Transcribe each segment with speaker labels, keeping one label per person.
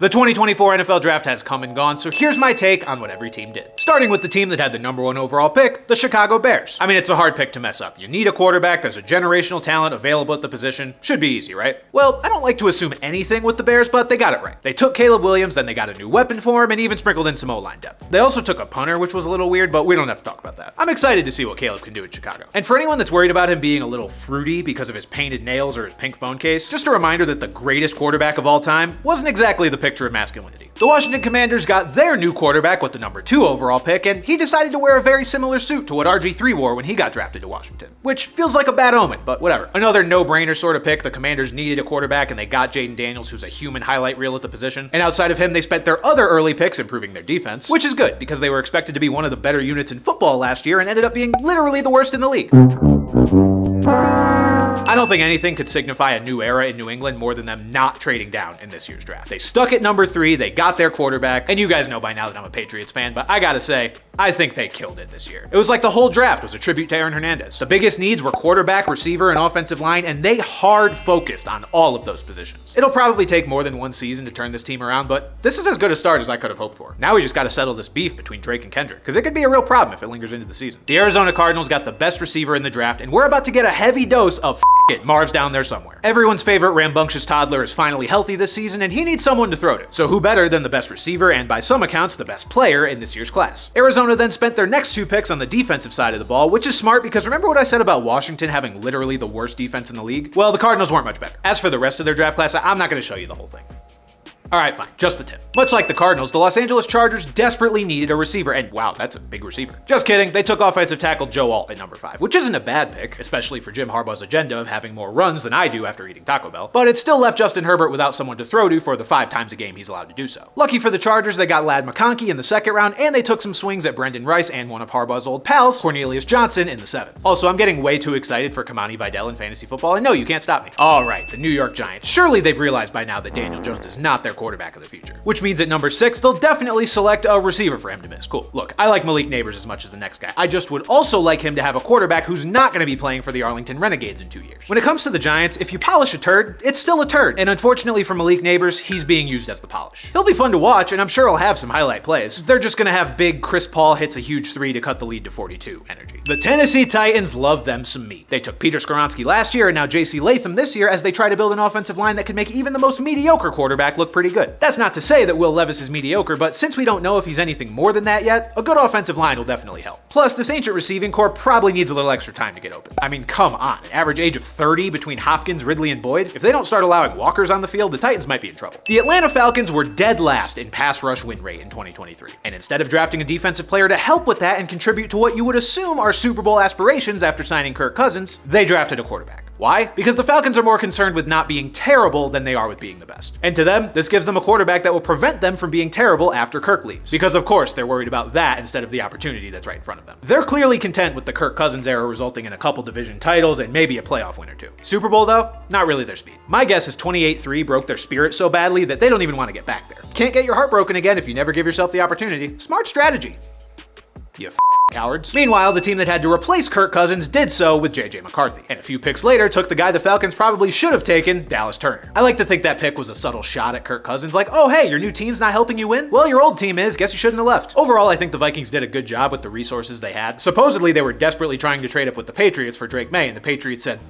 Speaker 1: The 2024 NFL Draft has come and gone, so here's my take on what every team did. Starting with the team that had the #1 overall pick, the Chicago Bears. I mean, it's a hard pick to mess up. You need a quarterback, there's a generational talent available at the position. Should be easy, right? Well, I don't like to assume anything with the Bears, but they got it right. They took Caleb Williams, then they got a new weapon for him, and even sprinkled in some O-line depth. They also took a punter, which was a little weird, but we don't have to talk about that. I'm excited to see what Caleb can do in Chicago. And for anyone that's worried about him being a little fruity because of his painted nails or his pink phone case, just a reminder that the greatest quarterback of all time wasn't exactly the picture of masculinity. The Washington Commanders got their new quarterback with the #2 overall pick, and he decided to wear a very similar suit to what RG3 wore when he got drafted to Washington. Which feels like a bad omen, but whatever. Another no-brainer sort of pick. The Commanders needed a quarterback, and they got Jaden Daniels, who's a human highlight reel at the position. And outside of him, they spent their other early picks improving their defense, which is good, because they were expected to be one of the better units in football last year and ended up being literally the worst in the league. I don't think anything could signify a new era in New England more than them not trading down in this year's draft. They stuck at #3, they got their quarterback, and you guys know by now that I'm a Patriots fan, but I gotta say, I think they killed it this year. It was like the whole draft was a tribute to Aaron Hernandez. The biggest needs were quarterback, receiver, and offensive line, and they hard focused on all of those positions. It'll probably take more than one season to turn this team around, but this is as good a start as I could have hoped for. Now we just gotta settle this beef between Drake and Kendrick, because it could be a real problem if it lingers into the season. The Arizona Cardinals got the best receiver in the draft, and we're about to get a heavy dose of it, Marv's down there somewhere. Everyone's favorite rambunctious toddler is finally healthy this season, and he needs someone to throw to. So who better than the best receiver and, by some accounts, the best player in this year's class? Arizona then spent their next 2 picks on the defensive side of the ball, which is smart because remember what I said about Washington having literally the worst defense in the league? Well, the Cardinals weren't much better. As for the rest of their draft class, I'm not going to show you the whole thing. Alright, fine, just the tip. Much like the Cardinals, the Los Angeles Chargers desperately needed a receiver, and wow, that's a big receiver. Just kidding, they took offensive tackle Joe Alt at #5, which isn't a bad pick, especially for Jim Harbaugh's agenda of having more runs than I do after eating Taco Bell, but it still left Justin Herbert without someone to throw to for the 5 times a game he's allowed to do so. Lucky for the Chargers, they got Ladd McConkey in the 2nd round, and they took some swings at Brendan Rice and one of Harbaugh's old pals, Cornelius Johnson, in the 7th. Also, I'm getting way too excited for Kamani Vidal in fantasy football, and no, you can't stop me. Alright, the New York Giants. Surely they've realized by now that Daniel Jones is not their quarterback of the future. Which means at #6, they'll definitely select a receiver for him to miss. Cool. Look, I like Malik Nabers as much as the next guy. I just would also like him to have a quarterback who's not going to be playing for the Arlington Renegades in 2 years. When it comes to the Giants, if you polish a turd, it's still a turd. And unfortunately for Malik Nabers, he's being used as the polish. He'll be fun to watch, and I'm sure he'll have some highlight plays. They're just going to have big Chris Paul hits a huge 3 to cut the lead to 42 energy. The Tennessee Titans love them some meat. They took Peter Skoronski last year and now JC Latham this year as they try to build an offensive line that could make even the most mediocre quarterback look pretty good. That's not to say that Will Levis is mediocre, but since we don't know if he's anything more than that yet, a good offensive line will definitely help. Plus, this ancient receiving core probably needs a little extra time to get open. I mean, come on, an average age of 30 between Hopkins, Ridley, and Boyd? If they don't start allowing walkers on the field, the Titans might be in trouble. The Atlanta Falcons were dead last in pass rush win rate in 2023, and instead of drafting a defensive player to help with that and contribute to what you would assume are Super Bowl aspirations after signing Kirk Cousins, they drafted a quarterback. Why? Because the Falcons are more concerned with not being terrible than they are with being the best. And to them, this gives them a quarterback that will prevent them from being terrible after Kirk leaves. Because of course, they're worried about that instead of the opportunity that's right in front of them. They're clearly content with the Kirk Cousins era resulting in a couple division titles and maybe a playoff win or 2. Super Bowl though, not really their speed. My guess is 28-3 broke their spirit so badly that they don't even want to get back there. Can't get your heart broken again if you never give yourself the opportunity. Smart strategy. You cowards. Meanwhile, the team that had to replace Kirk Cousins did so with JJ McCarthy, and a few picks later took the guy the Falcons probably should have taken, Dallas Turner. I like to think that pick was a subtle shot at Kirk Cousins, like, oh hey, your new team's not helping you win? Well, your old team is, guess you shouldn't have left. Overall, I think the Vikings did a good job with the resources they had. Supposedly, they were desperately trying to trade up with the Patriots for Drake May, and the Patriots said,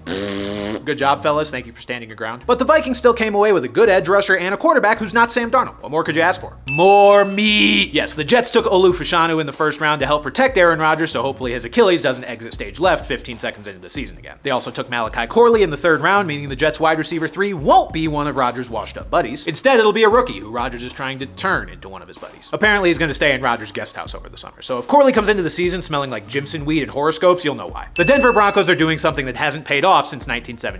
Speaker 1: good job, fellas, thank you for standing your ground. But the Vikings still came away with a good edge rusher and a quarterback who's not Sam Darnold. What more could you ask for? More meat! Yes, the Jets took Olu Fashanu in the 1st round to help protect Aaron Rodgers, so hopefully his Achilles doesn't exit stage left 15 seconds into the season again. They also took Malachi Corley in the 3rd round, meaning the Jets wide receiver 3 won't be one of Rodgers' washed up buddies. Instead, it'll be a rookie who Rodgers is trying to turn into one of his buddies. Apparently, he's going to stay in Rodgers' guest house over the summer, so if Corley comes into the season smelling like Jimson weed and horoscopes, you'll know why. The Denver Broncos are doing something that hasn't paid off since 1973.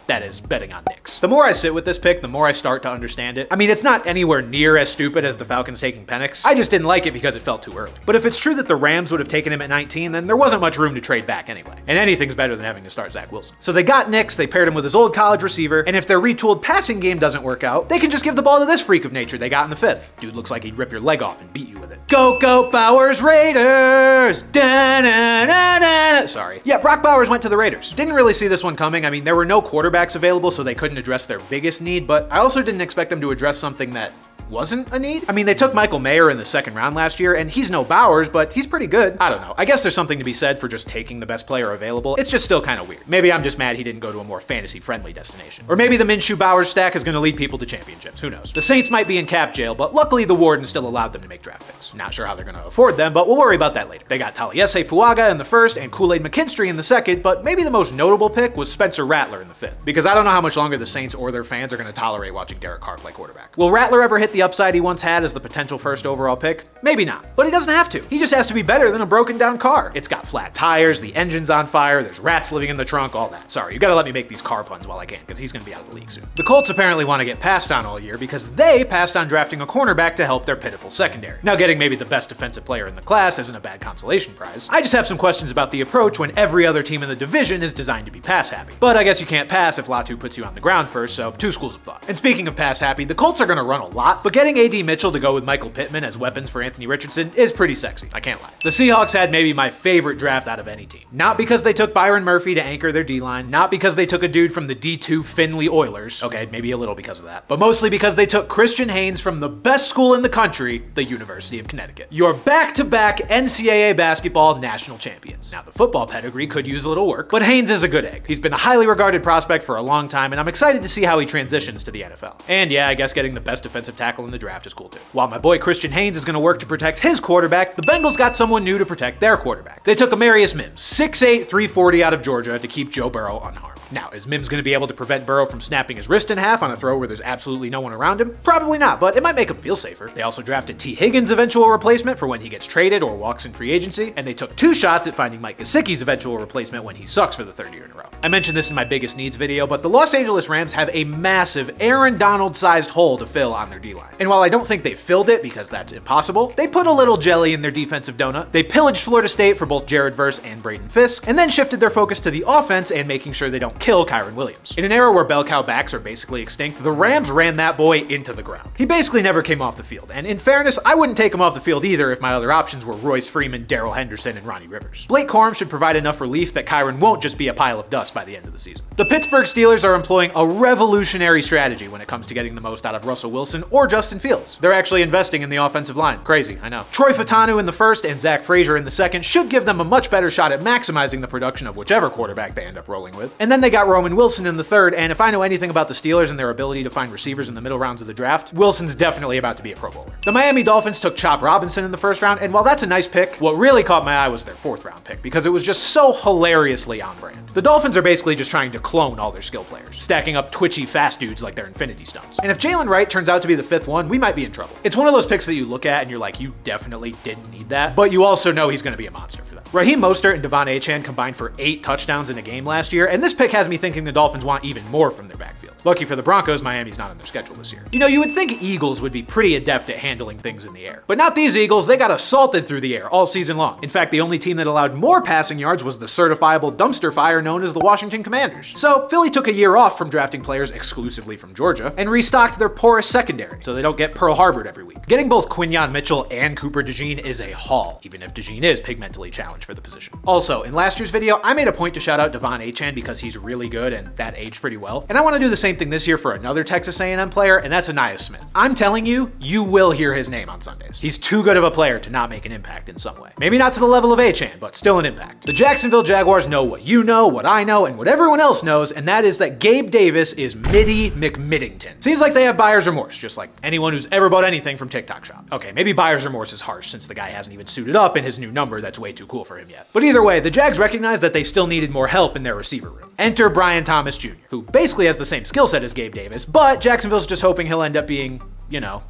Speaker 1: That is betting on Knicks. The more I sit with this pick, the more I start to understand it. I mean, it's not anywhere near as stupid as the Falcons taking Penix. I just didn't like it because it felt too early. But if it's true that the Rams would have taken him at 19, then there wasn't much room to trade back anyway. And anything's better than having to start Zach Wilson. So they got Nix, they paired him with his old college receiver, and if their retooled passing game doesn't work out, they can just give the ball to this freak of nature they got in the 5th. Dude looks like he'd rip your leg off and beat you with it. Go, go, Bowers Raiders! Da-na-na-na-na. Sorry. Yeah, Brock Bowers went to the Raiders. Didn't really see this one coming. I mean, there were no quarterbacks available, so they couldn't address their biggest need, but I also didn't expect them to address something that wasn't a need? I mean, they took Michael Mayer in the second round last year, and he's no Bowers, but he's pretty good. I don't know. I guess there's something to be said for just taking the best player available. It's just still kind of weird. Maybe I'm just mad he didn't go to a more fantasy-friendly destination. Or maybe the Minshew-Bowers stack is going to lead people to championships. Who knows? The Saints might be in cap jail, but luckily the Warden still allowed them to make draft picks. Not sure how they're going to afford them, but we'll worry about that later. They got Taliesin Fuaga in the first and Kool-Aid McKinstry in the second, but maybe the most notable pick was Spencer Rattler in the fifth. Because I don't know how much longer the Saints or their fans are going to tolerate watching Derek Carr play quarterback. Will Rattler ever hit the upside he once had as the potential first overall pick? Maybe not. But he doesn't have to. He just has to be better than a broken down car. It's got flat tires, the engine's on fire, there's rats living in the trunk, all that. Sorry, you gotta let me make these car puns while I can, because he's gonna be out of the league soon. The Colts apparently want to get passed on all year because they passed on drafting a cornerback to help their pitiful secondary. Now, getting maybe the best defensive player in the class isn't a bad consolation prize. I just have some questions about the approach when every other team in the division is designed to be pass happy. But I guess you can't pass if Latu puts you on the ground first, so two schools of thought. And speaking of pass happy, the Colts are gonna run a lot, but getting A.D. Mitchell to go with Michael Pittman as weapons for Anthony Richardson is pretty sexy, I can't lie. The Seahawks had maybe my favorite draft out of any team. Not because they took Byron Murphy to anchor their D-line, not because they took a dude from the D2 Findlay Oilers, okay, maybe a little because of that, but mostly because they took Christian Haynes from the best school in the country, the University of Connecticut. Your back-to-back NCAA basketball national champions. Now, the football pedigree could use a little work, but Haynes is a good egg. He's been a highly regarded prospect for a long time, and I'm excited to see how he transitions to the NFL. And yeah, I guess getting the best defensive tackle in the draft is cool too. While my boy Christian Haynes is going to work to protect his quarterback, the Bengals got someone new to protect their quarterback. They took Amarius Mims, 6'8", 340 out of Georgia to keep Joe Burrow unharmed. Now, is Mims going to be able to prevent Burrow from snapping his wrist in half on a throw where there's absolutely no one around him? Probably not, but it might make him feel safer. They also drafted T. Higgins' eventual replacement for when he gets traded or walks in free agency, and they took 2 shots at finding Mike Gesicki's eventual replacement when he sucks for the 3rd year in a row. I mentioned this in my biggest needs video, but the Los Angeles Rams have a massive Aaron Donald-sized hole to fill on their D-line. And while I don't think they filled it because that's impossible, they put a little jelly in their defensive donut. They pillaged Florida State for both Jared Verse and Braden Fisk, and then shifted their focus to the offense and making sure they don't kill Kyron Williams. In an era where bell cow backs are basically extinct, the Rams ran that boy into the ground. He basically never came off the field, and in fairness, I wouldn't take him off the field either if my other options were Royce Freeman, Darrell Henderson, and Ronnie Rivers. Blake Corum should provide enough relief that Kyron won't just be a pile of dust by the end of the season. The Pittsburgh Steelers are employing a revolutionary strategy when it comes to getting the most out of Russell Wilson or Justin Fields. They're actually investing in the offensive line. Crazy, I know. Troy Fautanu in the first and Zach Frazier in the second should give them a much better shot at maximizing the production of whichever quarterback they end up rolling with. And then they got Roman Wilson in the third, and if I know anything about the Steelers and their ability to find receivers in the middle rounds of the draft, Wilson's definitely about to be a Pro Bowler. The Miami Dolphins took Chop Robinson in the first round, and while that's a nice pick, what really caught my eye was their 4th round pick because it was just so hilariously on brand. The Dolphins are basically just trying to clone all their skill players, stacking up twitchy fast dudes like they're Infinity Stones. And if Jalen Wright turns out to be the 5th one, we might be in trouble. It's one of those picks that you look at and you're like, you definitely didn't need that, but you also know he's going to be a monster for them. Raheem Mostert and Devon Achane combined for 8 touchdowns in a game last year, and this pick has me thinking the Dolphins want even more from their backfield. Lucky for the Broncos, Miami's not on their schedule this year. You know, you would think Eagles would be pretty adept at handling things in the air. But not these Eagles, they got assaulted through the air all season long. In fact, the only team that allowed more passing yards was the certifiable dumpster fire known as the Washington Commanders. So Philly took a year off from drafting players exclusively from Georgia and restocked their porous secondary so they don't get Pearl Harbored every week. Getting both Quinyon Mitchell and Cooper DeJean is a haul, even if DeJean is pigmentally challenged for the position. Also, in last year's video, I made a point to shout out Devon Achane because he's really good and that aged pretty well. And I want to do the same thing this year for another Texas A&M player, and that's Ainias Smith. I'm telling you, you will hear his name on Sundays. He's too good of a player to not make an impact in some way. Maybe not to the level of Achane, but still an impact. The Jacksonville Jaguars know what you know, what I know, and what everyone else knows, and that is that Gabe Davis is Mitty McMiddington. Seems like they have buyer's remorse, just like anyone who's ever bought anything from TikTok Shop. Okay, maybe buyer's remorse is harsh since the guy hasn't even suited up in his new number that's way too cool for him yet. But either way, the Jags recognize that they still needed more help in their receiver room. Enter Brian Thomas Jr., who basically has the same skill set as Gabe Davis, but Jacksonville's just hoping he'll end up being, you know,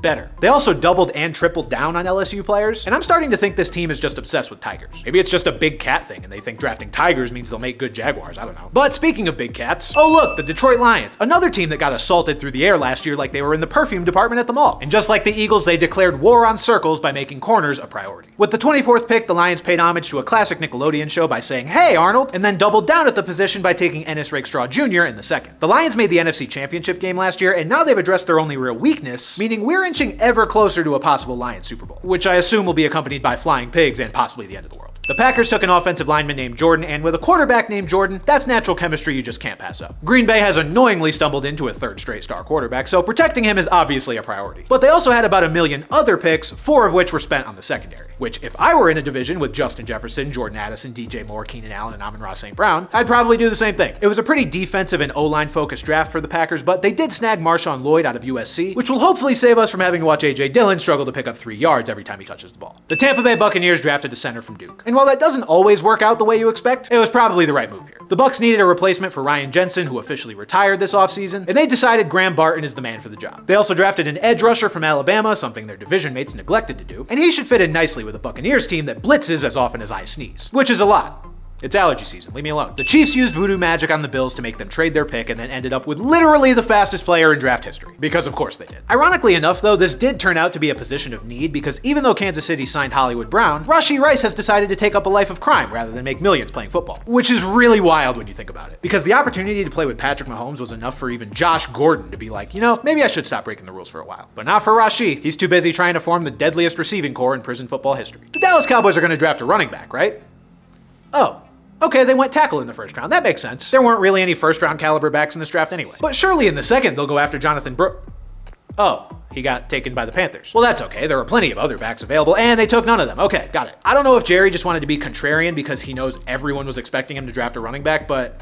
Speaker 1: better. They also doubled and tripled down on LSU players, and I'm starting to think this team is just obsessed with Tigers. Maybe it's just a big cat thing and they think drafting Tigers means they'll make good Jaguars, I don't know. But speaking of big cats, oh look, the Detroit Lions, another team that got assaulted through the air last year like they were in the perfume department at the mall. And just like the Eagles, they declared war on circles by making corners a priority. With the 24th pick, the Lions paid homage to a classic Nickelodeon show by saying, "Hey Arnold," and then doubled down at the position by taking Ennis Rakestraw Jr. in the second. The Lions made the NFC Championship game last year, and now they've addressed their only real weakness, meaning we're inching ever closer to a possible Lions Super Bowl, which I assume will be accompanied by flying pigs and possibly the end of the world. The Packers took an offensive lineman named Jordan, and with a quarterback named Jordan, that's natural chemistry you just can't pass up. Green Bay has annoyingly stumbled into a third straight star quarterback, so protecting him is obviously a priority. But they also had about a million other picks, 4 of which were spent on the secondary. Which, if I were in a division with Justin Jefferson, Jordan Addison, DJ Moore, Keenan Allen, and Amon-Ra St. Brown, I'd probably do the same thing. It was a pretty defensive and O-line focused draft for the Packers, but they did snag Marshawn Lloyd out of USC, which will hopefully save us from having to watch A.J. Dillon struggle to pick up 3 yards every time he touches the ball. The Tampa Bay Buccaneers drafted a center from Duke. And while that doesn't always work out the way you expect, it was probably the right move here. The Bucs needed a replacement for Ryan Jensen, who officially retired this offseason, and they decided Graham Barton is the man for the job. They also drafted an edge rusher from Alabama, something their division mates neglected to do, and he should fit in nicely with a Buccaneers team that blitzes as often as I sneeze, which is a lot. It's allergy season, leave me alone. The Chiefs used voodoo magic on the Bills to make them trade their pick and then ended up with literally the fastest player in draft history. Because of course they did. Ironically enough though, this did turn out to be a position of need because even though Kansas City signed Hollywood Brown, Rashee Rice has decided to take up a life of crime rather than make millions playing football. Which is really wild when you think about it. Because the opportunity to play with Patrick Mahomes was enough for even Josh Gordon to be like, you know, maybe I should stop breaking the rules for a while. But not for Rashee. He's too busy trying to form the deadliest receiving core in prison football history. The Dallas Cowboys are going to draft a running back, right? Oh. Okay, they went tackle in the first round. That makes sense. There weren't really any first-round caliber backs in this draft anyway. But surely in the second, they'll go after Jonathan Brooks. Oh, he got taken by the Panthers. Well, that's okay. There were plenty of other backs available, and they took none of them. Okay, got it. I don't know if Jerry just wanted to be contrarian because he knows everyone was expecting him to draft a running back, but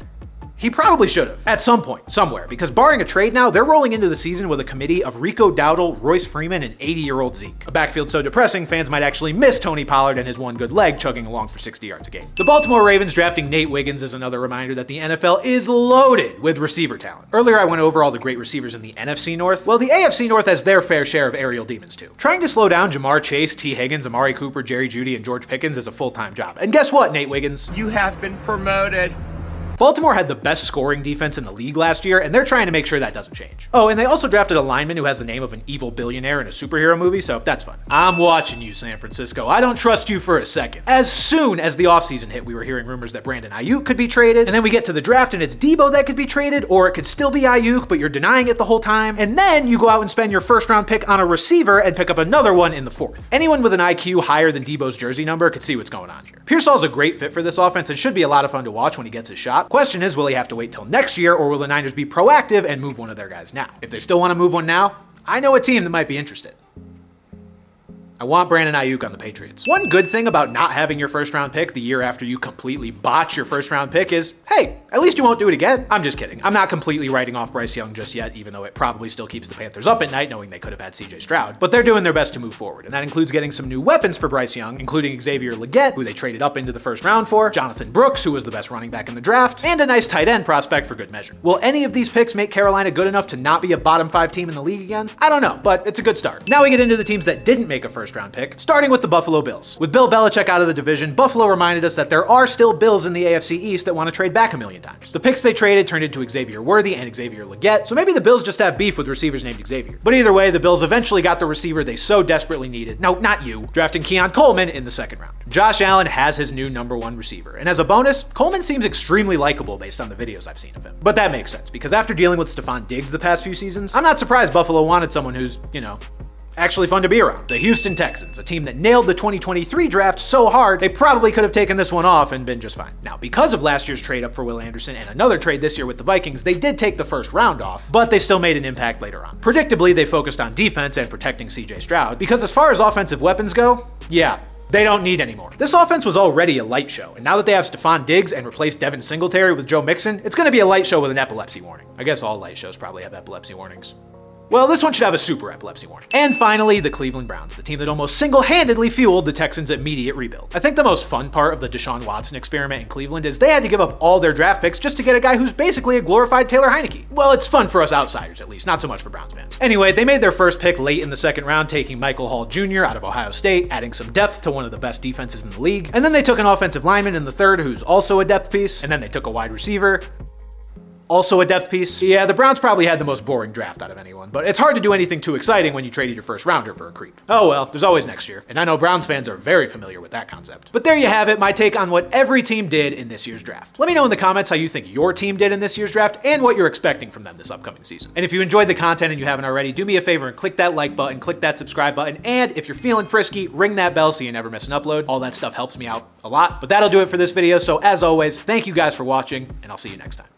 Speaker 1: he probably should have, at some point, somewhere, because barring a trade now, they're rolling into the season with a committee of Rico Dowdle, Royce Freeman, and 80-year-old Zeke. A backfield so depressing, fans might actually miss Tony Pollard and his one good leg chugging along for 60 yards a game. The Baltimore Ravens drafting Nate Wiggins is another reminder that the NFL is loaded with receiver talent. Earlier, I went over all the great receivers in the NFC North. Well, the AFC North has their fair share of aerial demons too. Trying to slow down Jamar Chase, T. Higgins, Amari Cooper, Jerry Jeudy, and George Pickens is a full-time job. And guess what, Nate Wiggins?
Speaker 2: You have been promoted.
Speaker 1: Baltimore had the best scoring defense in the league last year, and they're trying to make sure that doesn't change. Oh, and they also drafted a lineman who has the name of an evil billionaire in a superhero movie, so that's fun. I'm watching you, San Francisco. I don't trust you for a second. As soon as the offseason hit, we were hearing rumors that Brandon Ayuk could be traded, and then we get to the draft and it's Debo that could be traded, or it could still be Ayuk, but you're denying it the whole time, and then you go out and spend your first-round pick on a receiver and pick up another one in the 4th. Anyone with an IQ higher than Debo's jersey number could see what's going on here. Pearsall's a great fit for this offense and should be a lot of fun to watch when he gets his shot. Question is, will he have to wait till next year, or will the Niners be proactive and move one of their guys now? If they still want to move one now, I know a team that might be interested. I want Brandon Ayuk on the Patriots. One good thing about not having your first-round pick the year after you completely botch your first-round pick is, hey, at least you won't do it again. I'm just kidding. I'm not completely writing off Bryce Young just yet, even though it probably still keeps the Panthers up at night knowing they could have had CJ Stroud. But they're doing their best to move forward, and that includes getting some new weapons for Bryce Young, including Xavier Legette, who they traded up into the first round for, Jonathan Brooks, who was the best running back in the draft, and a nice tight end prospect for good measure. Will any of these picks make Carolina good enough to not be a bottom 5 team in the league again? I don't know, but it's a good start. Now we get into the teams that didn't make a first-round pick, starting with the Buffalo Bills. With Bill Belichick out of the division, Buffalo reminded us that there are still Bills in the AFC East that want to trade back a million times. The picks they traded turned into Xavier Worthy and Xavier Legette, so maybe the Bills just have beef with receivers named Xavier. But either way, the Bills eventually got the receiver they so desperately needed. No, not you. Drafting Keon Coleman in the 2nd round. Josh Allen has his new #1 receiver, and as a bonus, Coleman seems extremely likable based on the videos I've seen of him. But that makes sense, because after dealing with Stephon Diggs the past few seasons, I'm not surprised Buffalo wanted someone who's, you know, actually fun to be around. The Houston Texans, a team that nailed the 2023 draft so hard, they probably could have taken this one off and been just fine. Now, because of last year's trade up for Will Anderson and another trade this year with the Vikings, they did take the first round off, but they still made an impact later on. Predictably, they focused on defense and protecting CJ Stroud, because as far as offensive weapons go, yeah, they don't need any more. This offense was already a light show, and now that they have Stephon Diggs and replaced Devin Singletary with Joe Mixon, it's going to be a light show with an epilepsy warning. I guess all light shows probably have epilepsy warnings. Well, this one should have a super epilepsy warning. And finally, the Cleveland Browns, the team that almost single-handedly fueled the Texans' immediate rebuild. I think the most fun part of the Deshaun Watson experiment in Cleveland is they had to give up all their draft picks just to get a guy who's basically a glorified Taylor Heineke. Well, it's fun for us outsiders, at least, not so much for Browns fans. Anyway, they made their first pick late in the 2nd round, taking Michael Hall Jr. out of Ohio State, adding some depth to one of the best defenses in the league. And then they took an offensive lineman in the 3rd who's also a depth piece, and then they took a wide receiver. Also a depth piece. Yeah, the Browns probably had the most boring draft out of anyone, but it's hard to do anything too exciting when you traded your first rounder for a creep. Oh well, there's always next year, and I know Browns fans are very familiar with that concept. But there you have it, my take on what every team did in this year's draft. Let me know in the comments how you think your team did in this year's draft and what you're expecting from them this upcoming season. And if you enjoyed the content and you haven't already, do me a favor and click that like button, click that subscribe button, and if you're feeling frisky, ring that bell so you never miss an upload. All that stuff helps me out a lot. But that'll do it for this video, so as always, thank you guys for watching, and I'll see you next time.